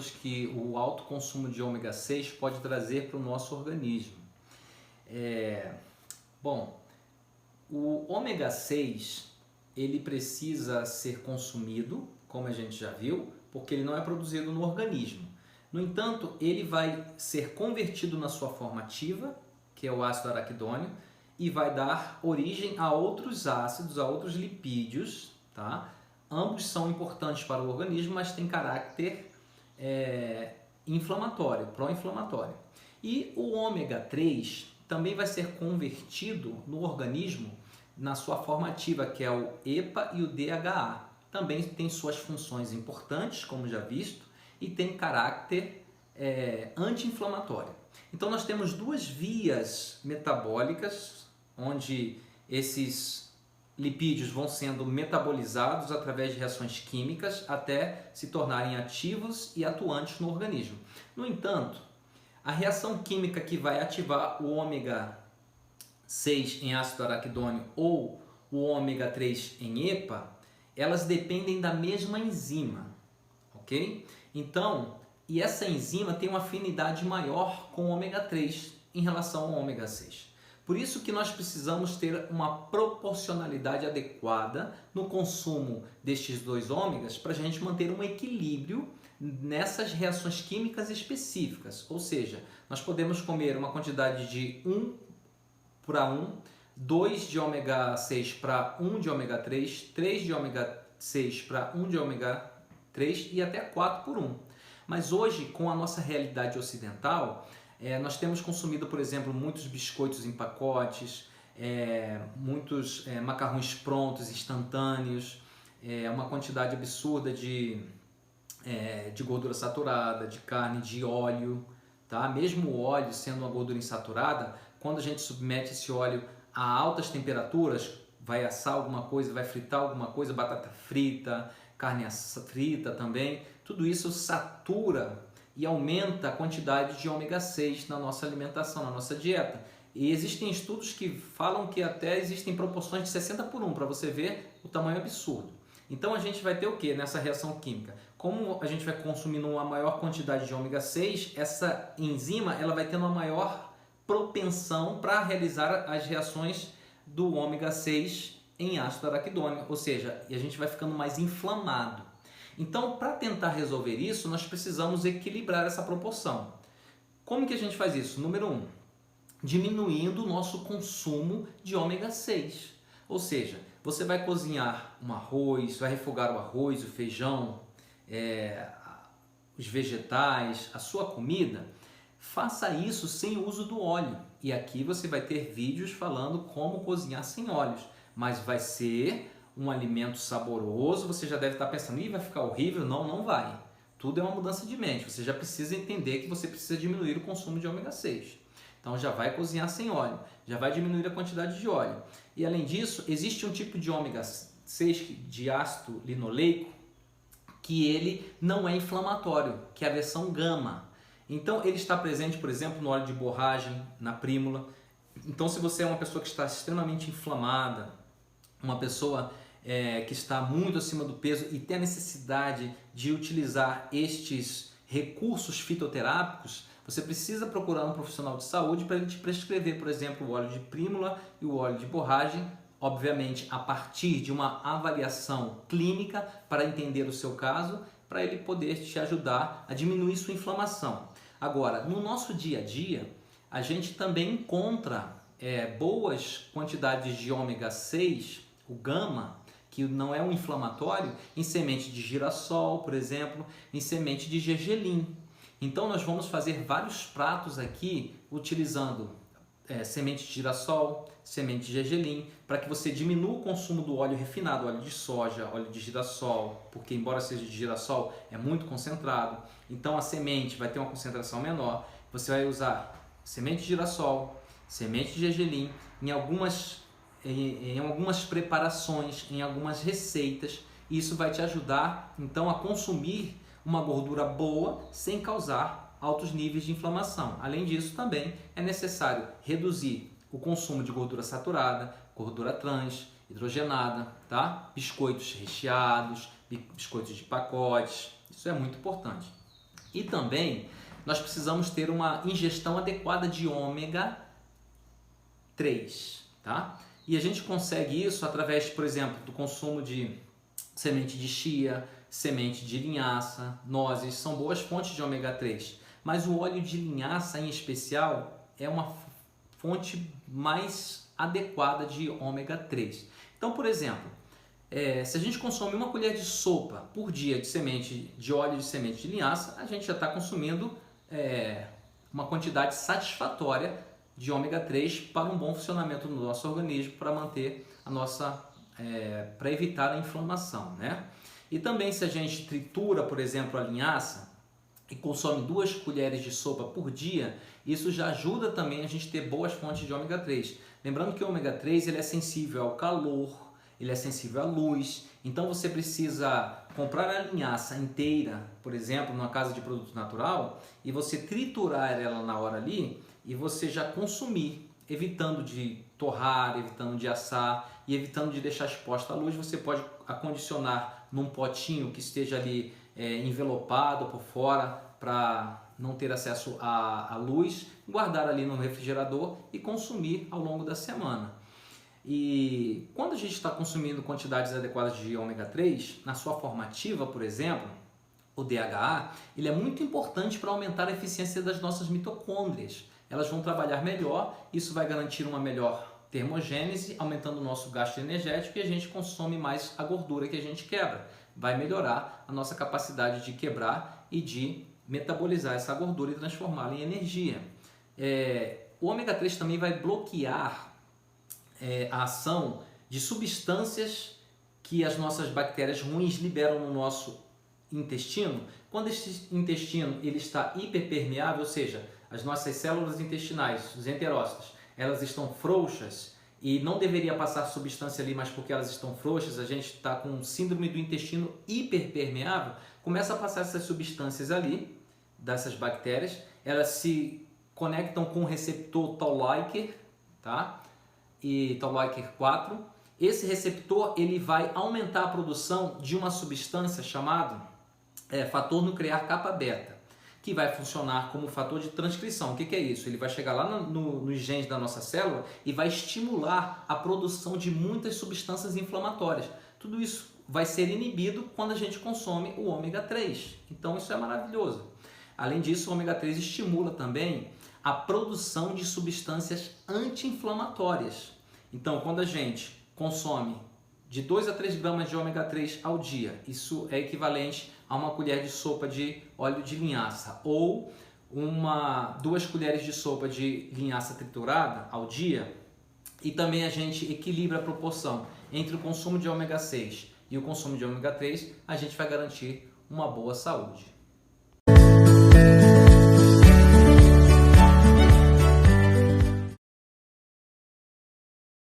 problemas que o alto consumo de ômega 6 pode trazer para o nosso organismo. Bom, o ômega 6 ele precisa ser consumido, como a gente já viu, porque ele não é produzido no organismo. No entanto, ele vai ser convertido na sua forma ativa, que é o ácido araquidônio, e vai dar origem a outros ácidos, a outros lipídios, tá? Ambos são importantes para o organismo, mas têm caráter inflamatório, pró-inflamatório. E o ômega 3 também vai ser convertido no organismo na sua forma ativa, que é o EPA e o DHA. Também tem suas funções importantes, como já visto, e tem caráter anti-inflamatório. Então nós temos duas vias metabólicas, onde esses lipídios vão sendo metabolizados através de reações químicas até se tornarem ativos e atuantes no organismo. No entanto, a reação química que vai ativar o ômega 6 em ácido araquidônio ou o ômega 3 em EPA, elas dependem da mesma enzima, ok? Então, e essa enzima tem uma afinidade maior com o ômega 3 em relação ao ômega 6. Por isso que nós precisamos ter uma proporcionalidade adequada no consumo destes dois ômegas para a gente manter um equilíbrio nessas reações químicas específicas. Ou seja, nós podemos comer uma quantidade de 1 para 1, 2 de ômega 6 para 1 de ômega 3, 3 de ômega 6 para 1 de ômega 3 e até 4 por 1. Mas hoje, com a nossa realidade ocidental, nós temos consumido, por exemplo, muitos biscoitos em pacotes, muitos macarrões prontos, instantâneos, uma quantidade absurda de gordura saturada, de carne, de óleo, tá? Mesmo o óleo sendo uma gordura insaturada, quando a gente submete esse óleo a altas temperaturas, vai assar alguma coisa, vai fritar alguma coisa, batata frita, carne frita também, tudo isso satura e aumenta a quantidade de ômega 6 na nossa alimentação, na nossa dieta. E existem estudos que falam que até existem proporções de 60 por 1, para você ver o tamanho absurdo. Então a gente vai ter o que nessa reação química? Como a gente vai consumindo uma maior quantidade de ômega 6, essa enzima ela vai tendo uma maior propensão para realizar as reações do ômega 6 em ácido araquidônico, ou seja, a gente vai ficando mais inflamado. Então, para tentar resolver isso, nós precisamos equilibrar essa proporção. Como que a gente faz isso? Número 1, diminuindo o nosso consumo de ômega 6. Ou seja, você vai cozinhar um arroz, vai refogar o arroz, o feijão, os vegetais, a sua comida, faça isso sem o uso do óleo. E aqui você vai ter vídeos falando como cozinhar sem óleos, mas vai ser um alimento saboroso. Você já deve estar pensando, vai ficar horrível? Não, não vai. Tudo é uma mudança de mente. Você já precisa entender que você precisa diminuir o consumo de ômega 6. Então já vai cozinhar sem óleo, já vai diminuir a quantidade de óleo. E além disso, existe um tipo de ômega 6 de ácido linoleico que ele não é inflamatório, que é a versão gama. Então ele está presente, por exemplo, no óleo de borragem, na prímula. Então se você é uma pessoa que está extremamente inflamada, uma pessoa que está muito acima do peso e tem a necessidade de utilizar estes recursos fitoterápicos, você precisa procurar um profissional de saúde para ele te prescrever, por exemplo, o óleo de prímula e o óleo de borragem, obviamente a partir de uma avaliação clínica para entender o seu caso, para ele poder te ajudar a diminuir sua inflamação. Agora, no nosso dia a dia, a gente também encontra boas quantidades de ômega 6, o gama, que não é um inflamatório, em semente de girassol, por exemplo, em semente de gergelim. Então nós vamos fazer vários pratos aqui utilizando semente de girassol, semente de gergelim, para que você diminua o consumo do óleo refinado, óleo de soja, óleo de girassol, porque embora seja de girassol, é muito concentrado. Então a semente vai ter uma concentração menor. Você vai usar semente de girassol, semente de gergelim em algumas preparações, em algumas receitas. Isso vai te ajudar então a consumir uma gordura boa sem causar altos níveis de inflamação. Além disso, também é necessário reduzir o consumo de gordura saturada, gordura trans, hidrogenada, tá? Biscoitos recheados, biscoitos de pacotes, isso é muito importante. E também nós precisamos ter uma ingestão adequada de ômega 3, tá? E a gente consegue isso através, por exemplo, do consumo de semente de chia, semente de linhaça, nozes, são boas fontes de ômega 3. Mas o óleo de linhaça em especial é uma fonte mais adequada de ômega 3. Então, por exemplo, se a gente consome uma colher de sopa por dia de óleo de semente de linhaça, a gente já está consumindo uma quantidade satisfatória de ômega 3 para um bom funcionamento do nosso organismo, para manter a nossa, para evitar a inflamação, né? E também se a gente tritura, por exemplo, a linhaça e consome 2 colheres de sopa por dia, isso já ajuda também a gente ter boas fontes de ômega 3. Lembrando que o ômega 3 ele é sensível ao calor, ele é sensível à luz, então você precisa comprar a linhaça inteira, por exemplo, numa casa de produto natural, e você triturar ela na hora ali, e você já consumir, evitando de torrar, evitando de assar e evitando de deixar exposta à luz. Você pode acondicionar num potinho que esteja ali envelopado por fora para não ter acesso à luz, guardar ali no refrigerador e consumir ao longo da semana. E quando a gente está consumindo quantidades adequadas de ômega 3, na sua forma ativa, por exemplo, o DHA, ele é muito importante para aumentar a eficiência das nossas mitocôndrias. Elas vão trabalhar melhor, isso vai garantir uma melhor termogênese, aumentando o nosso gasto energético, e a gente consome mais a gordura que a gente quebra. Vai melhorar a nossa capacidade de quebrar e de metabolizar essa gordura e transformá-la em energia. O ômega 3 também vai bloquear a ação de substâncias que as nossas bactérias ruins liberam no nosso intestino. Quando esse intestino ele está hiperpermeável, ou seja, as nossas células intestinais, os enterócitos, elas estão frouxas e não deveria passar substância ali, mas porque elas estão frouxas, a gente está com síndrome do intestino hiperpermeável, começa a passar essas substâncias ali, dessas bactérias, elas se conectam com o receptor Toll-like, tá? E Toll-like 4. Esse receptor ele vai aumentar a produção de uma substância chamada fator nuclear kappa beta, que vai funcionar como fator de transcrição. O que é isso? Ele vai chegar lá nos genes da nossa célula e vai estimular a produção de muitas substâncias inflamatórias. Tudo isso vai ser inibido quando a gente consome o ômega 3. Então isso é maravilhoso. Além disso, o ômega 3 estimula também a produção de substâncias anti-inflamatórias. Então, quando a gente consome de 2 a 3 gramas de ômega 3 ao dia, isso é equivalente a uma colher de sopa de óleo de linhaça, ou 2 colheres de sopa de linhaça triturada ao dia, e também a gente equilibra a proporção entre o consumo de ômega 6 e o consumo de ômega 3, a gente vai garantir uma boa saúde.